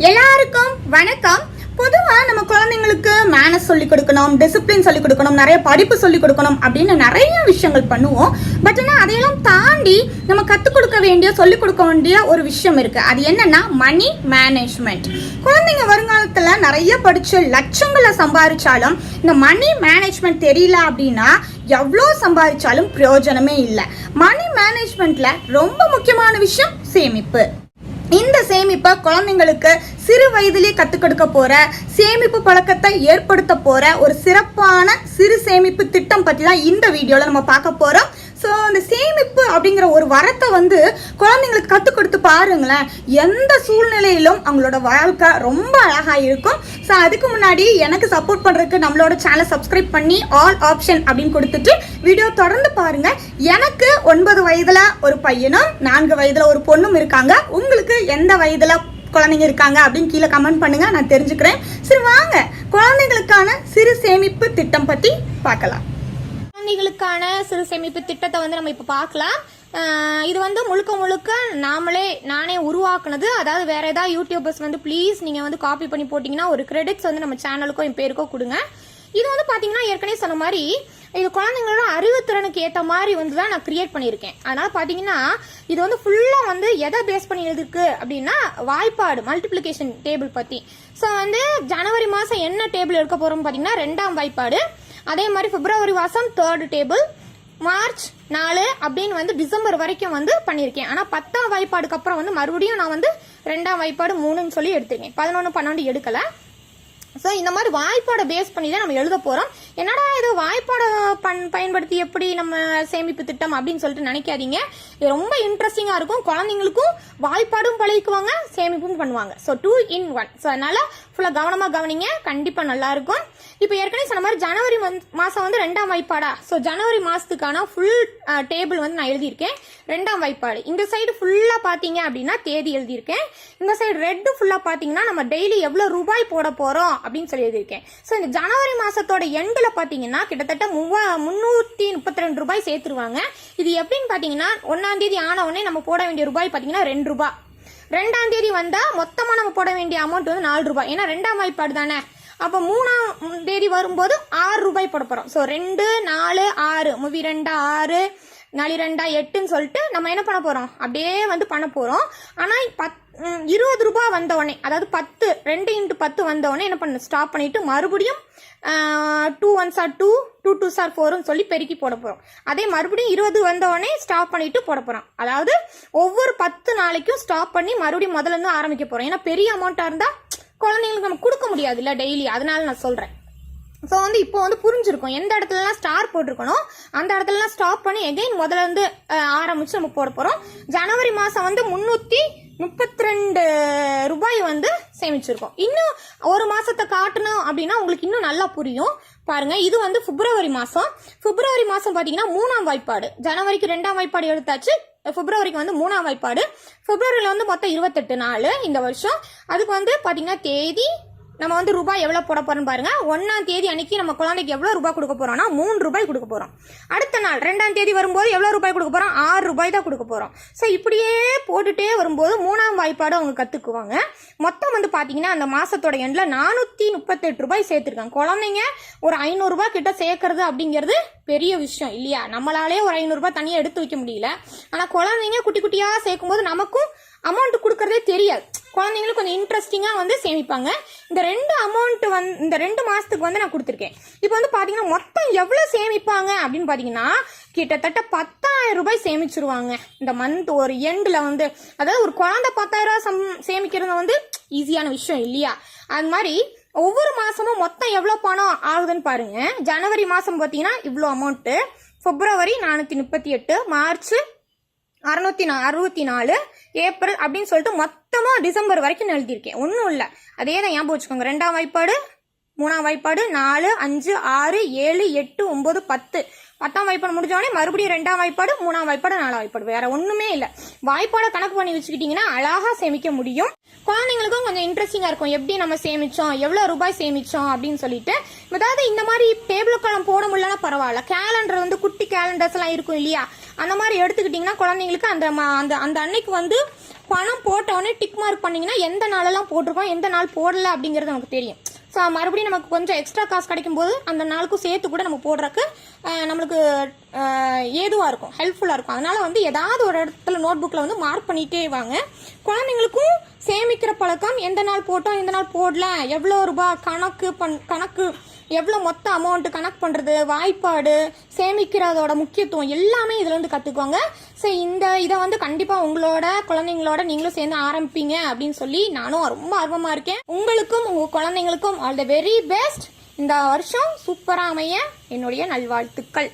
எல்லாருக்கும் வணக்கம். பொதுவாக நம்ம குழந்தைங்களுக்கு மேனஸ் சொல்லிக் கொடுக்கணும், டிசிப்ளின் சொல்லிக் கொடுக்கணும், நிறைய படிப்பு சொல்லிக் கொடுக்கணும் அப்படின்னு நிறைய விஷயங்கள் பண்ணுவோம். பட் ஆனால் அதையெல்லாம் தாண்டி நம்ம கற்றுக் கொடுக்க வேண்டிய சொல்லிக் கொடுக்க வேண்டிய ஒரு விஷயம் இருக்குது. அது என்னன்னா மணி மேனேஜ்மெண்ட். குழந்தைங்க வருங்காலத்தில் நிறைய படித்து லட்சங்களை சம்பாதிச்சாலும் இந்த மணி மேனேஜ்மெண்ட் தெரியல அப்படின்னா எவ்வளோ சம்பாதிச்சாலும் பிரயோஜனமே இல்லை. மணி மேனேஜ்மெண்ட்ல ரொம்ப முக்கியமான விஷயம் சேமிப்பு. இந்த சேமிப்பை குழந்தைங்களுக்கு சிறு வயதிலே கற்றுக் கொடுக்க போற, சேமிப்பு பழக்கத்தை ஏற்படுத்த போற ஒரு சிறப்பான சிறு சேமிப்பு திட்டம் பற்றி தான் இந்த வீடியோவில் நம்ம பார்க்க போறோம். ஸோ அந்த சேமிப்பு அப்படிங்கிற ஒரு வரத்தை குழந்தைங்களுக்கு கற்றுக் கொடுத்து பாருங்களேன், எந்த சூழ்நிலையிலும் அவங்களோட வாழ்க்கை ரொம்ப அழகாக இருக்கும். ஸோ அதுக்கு முன்னாடி எனக்கு சப்போர்ட் பண்ணுறதுக்கு நம்மளோட சேனலை சப்ஸ்கிரைப் பண்ணி ஆல் ஆப்ஷன் அப்படின்னு கொடுத்துட்டு வீடியோ தொடர்ந்து பாருங்க. எனக்கு 9 வயதுல ஒரு பையனும் 4 வயதுல ஒரு பொண்ணும் இருக்காங்க. உங்களுக்கு எந்த வயதுல குழந்தைங்க இருக்காங்க அப்படின்னு கீழே கமெண்ட் பண்ணுங்க, நான் தெரிஞ்சுக்கிறேன். சரி வாங்க குழந்தைங்களுக்கான சிறு சேமிப்பு திட்டம் பற்றி பார்க்கலாம். குழந்தைகளுக்கான சிறு சேமிப்பு திட்டத்தை நம்ம இப்போ பார்க்கலாம். இது முழுக்க முழுக்க நானே உருவாக்குனது. அதாவது வேற ஏதாவது யூடியூபர்ஸ் ப்ளீஸ் நீங்க காப்பி பண்ணி போட்டீங்கன்னா ஒரு கிரெடிட்ஸ் நம்ம சேனலுக்கோ என் பேருக்கோ கொடுங்க. இது பாத்தீங்கன்னா ஏற்கனவே சொன்ன மாதிரி இது குழந்தைங்களோட அறிவுத்திறனுக்கு ஏற்ற மாதிரி தான் நான் கிரியேட் பண்ணியிருக்கேன். அதனால பாத்தீங்கன்னா இது ஃபுல்லா எதை பேஸ் பண்ணி எழுதிருக்கு அப்படின்னா வாய்ப்பாடு மல்டிப்ளிகேஷன் டேபிள் பத்தி. ஸோ ஜனவரி மாசம் என்ன டேபிள் எடுக்க போறோம் பாத்தீங்கன்னா 2ஆம் வாய்ப்பாடு. அதே மாதிரி பிப்ரவரி மாசம் 3rd டேபிள், மார்ச் 4 அப்படின்னு டிசம்பர் வரைக்கும் பண்ணியிருக்கேன். ஆனால் 10ஆம் வாய்ப்பாடுக்கு அப்புறம் மறுபடியும் நான் 2ஆம் வாய்ப்பாடு 3ன்னு சொல்லி எடுத்திருக்கேன். 11, 12 எடுக்கல. ஸோ இந்த மாதிரி வாய்ப்பாடை பேஸ் பண்ணி தான் நம்ம எழுத போறோம். என்னடா இது வாய்ப்பாடை பயன்படுத்தி எப்படி நம்ம சேமிப்பு திட்டம் அப்படின்னு சொல்லிட்டு நினைக்காதீங்க. இது ரொம்ப இன்ட்ரெஸ்டிங்கா இருக்கும். குழந்தைங்களுக்கும் வாய்ப்பாடும் பழகிக்குவாங்க, சேமிப்பும் பண்ணுவாங்க. So 2 in 1. ஸோ அதனால ஃபுல்லா கவனமா கவனிங்க, கண்டிப்பா நல்லா இருக்கும். இப்போ ஏற்கனவே சொன்ன மாதிரி ஜனவரி மாசம் 2ஆம் வாய்ப்பாடா. ஸோ ஜனவரி மாசத்துக்கான ஃபுல் டேபிள் நான் எழுதியிருக்கேன். 2ஆம் வாய்ப்பாடு இந்த சைடு ஃபுல்லா பாத்தீங்க அப்படின்னா தேதி எழுதியிருக்கேன். இந்த சைடு ரெட் ஃபுல்லா பாத்தீங்கன்னா நம்ம டெய்லி எவ்வளவு ரூபாய் போட போறோம் அப்படின்னு சொல்லி எழுதியிருக்கேன். ஸோ இந்த ஜனவரி மாசத்தோட எண்ட்ல பாத்தீங்கன்னா கிட்டத்தட்ட 332 ரூபாய் சேர்த்துருவாங்க. இது எப்படின்னு பாத்தீங்கன்னா 1ஆம் தேதி ஆன உடனே நம்ம போட வேண்டிய ரூபாய் பாத்தீங்கன்னா 2 ரூபாய். 2ஆம் தேதி வந்தா மொத்தமா நம்ம போட வேண்டிய அமௌண்ட் 4 ரூபாய். ஏன்னா 2ஆம் வாய்ப்பாடு தானே. அப்ப 3ஆம் தேதி வரும்போது 6 ரூபாய் போட போறோம். ஸோ 2, 4, 6 மூவி 2 6 4 2 8ன்னு சொல்லிட்டு நம்ம என்ன பண்ண போறோம், அப்படியே பண்ண போறோம். ஆனா 20 ரூபாய் வந்த உடனே, அதாவது 10 2 into 10 வந்த உடனே என்ன பண்ண ஸ்டாப் பண்ணிட்டு மறுபடியும் 2 1s are 2 2 2s are 4ன்னு சொல்லி பெருக்கி போட போறோம். அதே மறுபடியும் 20 வந்த உடனே ஸ்டாப் பண்ணிட்டு போட போறோம். அதாவது ஒவ்வொரு 10 நாளைக்கும் ஸ்டாப் பண்ணி மறுபடியும் முதல்ல இருந்து ஆரம்பிக்க போறோம். ஏன்னா பெரிய அமௌண்டா இருந்தா குழந்தைங்களுக்கு நம்ம கொடுக்க முடியாது இல்ல டெய்லி, அதனால நான் சொல்றேன். ஸோ இப்போ புரிஞ்சிருக்கும் எந்த இடத்துலலாம் ஸ்டார் போட்டிருக்கணும் அந்த இடத்துலலாம் ஸ்டாப் பண்ணி எகைன் முதல்ல இருந்து ஆரம்பிச்சு நம்ம போட போறோம். ஜனவரி மாசம் 332 ரூபாய் சேமிச்சிருக்கோம். இன்னும் ஒரு மாசத்தை காட்டணும் அப்படின்னா உங்களுக்கு இன்னும் நல்லா புரியும். பாருங்க, இது பிப்ரவரி மாசம். பிப்ரவரி மாசம் பாத்தீங்கன்னா 3ஆம் வாய்ப்பாடு. ஜனவரிக்கு 2ஆம் வாய்ப்பாடு எடுத்தாச்சு, பிப்ரவரிக்கு 3ஆம் வாய்ப்பாடு. பிப்ரவரியில மொத்தம் 28 நாள் இந்த வருஷம். அதுக்கு பாத்தீங்கன்னா தேதி நம்ம ரூபாய் எவ்வளவு போட போறோம் பாருங்க. 1ஆம் தேதி அன்னைக்கு நம்ம குழந்தைக்கு எவ்வளவு ரூபாய் கொடுக்க போறோம்னா 3 ரூபாய் கொடுக்க போறோம். அடுத்த நாள் 2ஆம் தேதி வரும்போது எவ்வளவு ரூபாய் கொடுக்க போறோம், 6 ரூபாய் தான் கொடுக்க போறோம். ஸோ இப்படியே போட்டுட்டே வரும்போது 3ஆம் வாய்ப்பாடு அவங்க கத்துக்குவாங்க. மொத்தம் பாத்தீங்கன்னா அந்த மாசத்தோட எண்ட்ல 438 ரூபாய் சேர்த்திருக்காங்க. குழந்தைங்க ஒரு 500 ரூபாய் கிட்ட சேர்க்கறது அப்படிங்கிறது பெரிய விஷயம் இல்லையா. நம்மளாலே ஒரு 500 ரூபாய் தனியா எடுத்து வைக்க முடியல. ஆனா குழந்தைங்க குட்டி குட்டியா சேர்க்கும் போது நமக்கும் அமௌண்ட் கொடுக்கறதே தெரியாது. குழந்தைங்களுக்கு கொஞ்சம் இன்ட்ரெஸ்டிங்கா சேமிப்பாங்க. இந்த 2 அமௌண்ட் இந்த 2 மாசத்துக்கு நான் கொடுத்துருக்கேன். இப்போ பாத்தீங்கன்னா மொத்தம் எவ்வளவு சேமிப்பாங்க அப்படின்னு பாத்தீங்கன்னா கிட்டத்தட்ட 10,000 ரூபாய் சேமிச்சிருவாங்க இந்த மந்த் ஒரு எண்ட்ல. அதாவது ஒரு குழந்தை 10,000 ரூபாய் சேமிக்கிறது ஈஸியான விஷயம் இல்லையா. அது மாதிரி ஒவ்வொரு மாசமும் மொத்தம் எவ்வளவு பணம் ஆகுதுன்னு பாருங்க. ஜனவரி மாசம் பாத்தீங்கன்னா இவ்வளவு அமௌண்ட், பிப்ரவரி 438, மார்ச் 664, ஏப்ரல் அப்படின்னு சொல்லிட்டு மொத்தமா டிசம்பர் வரைக்கும் எழுதியிருக்கேன். ஒன்னும் இல்ல, அதே தான் ஞாபகம் வச்சுக்கோங்க. 2ஆம் வாய்ப்பாடு, 3ஆம் வாய்ப்பாடு, 4 5 6 7 8 9 10. 10ஆம் வாய்ப்பாடு முடிஞ்சோடனே மறுபடியும் 2ஆம் வாய்ப்பாடு, 3ஆம் வாய்ப்பாடு, 4ஆம் வாய்ப்பாடு. வேற ஒண்ணுமே இல்ல. வாய்ப்பாடை கணக்கு பண்ணி வச்சுக்கிட்டீங்கன்னா அழகா சேமிக்க முடியும். குழந்தைங்களுக்கும் கொஞ்சம் இன்ட்ரெஸ்டிங்கா இருக்கும், எப்படி நம்ம சேமிச்சோம், எவ்வளவு ரூபாய் சேமிச்சோம் அப்படின்னு சொல்லிட்டு. அதாவது இந்த மாதிரி டேபிள் காலம் போட முடியலன்னா பரவாயில்ல, கேலண்டர் குட்டி கேலண்டர்ஸ் எல்லாம் இருக்கும் இல்லையா, அந்த மாதிரி எடுத்துக்கிட்டீங்கன்னா குழந்தைங்களுக்கு அந்த அந்த அன்னைக்கு பணம் போட்டவொடனே டிக் மார்க் பண்ணிங்கன்னா எந்த நாளெல்லாம் போட்டிருக்கோம் எந்த நாள் போடல அப்படிங்கிறது நமக்கு தெரியும். ஸோ மறுபடியும் நமக்கு கொஞ்சம் எக்ஸ்ட்ரா காசு கிடைக்கும்போது அந்த நாளுக்கும் சேர்த்து கூட நம்ம போடுறதுக்கு நம்மளுக்கு ஏதுவாக இருக்கும், ஹெல்ப்ஃபுல்லாக இருக்கும். அதனால் வந்து ஏதாவது ஒரு இடத்துல நோட் புக்கில் வந்து மார்க் பண்ணிகிட்டே வாங்க. குழந்தைங்களுக்கும் சேமிக்கிற பழக்கம், எந்த நாள் போட்டோம் எந்த நாள் போடல, எவ்வளோ ரூபாய் கணக்கு எவ்வளோ மொத்த அமௌண்ட்டு கணக்கு பண்ணுறது, வாய்ப்பாடு, சேமிக்கிறதோட முக்கியத்துவம் எல்லாமே இதில் வந்து கற்றுக்குவாங்க. ஸோ இதை வந்து கண்டிப்பாக உங்களோட குழந்தைங்களோட நீங்களும் சேர்ந்து ஆரம்பிப்பீங்க அப்படின்னு சொல்லி நானும் ரொம்ப ஆர்வமாக இருக்கேன். உங்களுக்கும் உங்கள் குழந்தைங்களுக்கும் ஆல் த வெரி பெஸ்ட். இந்த வருஷம் சூப்பராக அமைய என்னுடைய நல்வாழ்த்துக்கள்.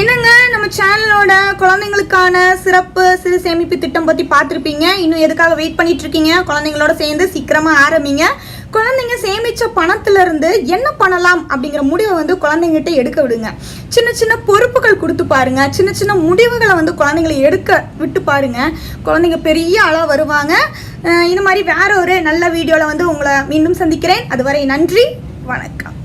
என்னங்க, நம்ம சேனலோட குழந்தைங்களுக்கான சிறப்பு சிறு சேமிப்பு திட்டம் பற்றி பார்த்துருப்பீங்க. இன்னும் எதுக்காக வெயிட் பண்ணிட்டு இருக்கீங்க? குழந்தைங்களோட சேர்ந்து சீக்கிரமாக ஆரம்பிங்க. குழந்தைங்க சேமிச்ச பணத்துல இருந்து என்ன பண்ணலாம் அப்படிங்கிற முடிவை வந்து குழந்தைங்கிட்ட எடுக்க விடுங்க. சின்ன சின்ன பொறுப்புகள் கொடுத்து பாருங்க. சின்ன சின்ன முடிவுகளை வந்து குழந்தைங்களை எடுக்க விட்டு பாருங்க. குழந்தைங்க பெரிய ஆளாக வருவாங்க. இந்த மாதிரி வேற ஒரு நல்ல வீடியோவில் வந்து உங்களை மீண்டும் சந்திக்கிறேன். அதுவரை நன்றி, வணக்கம்.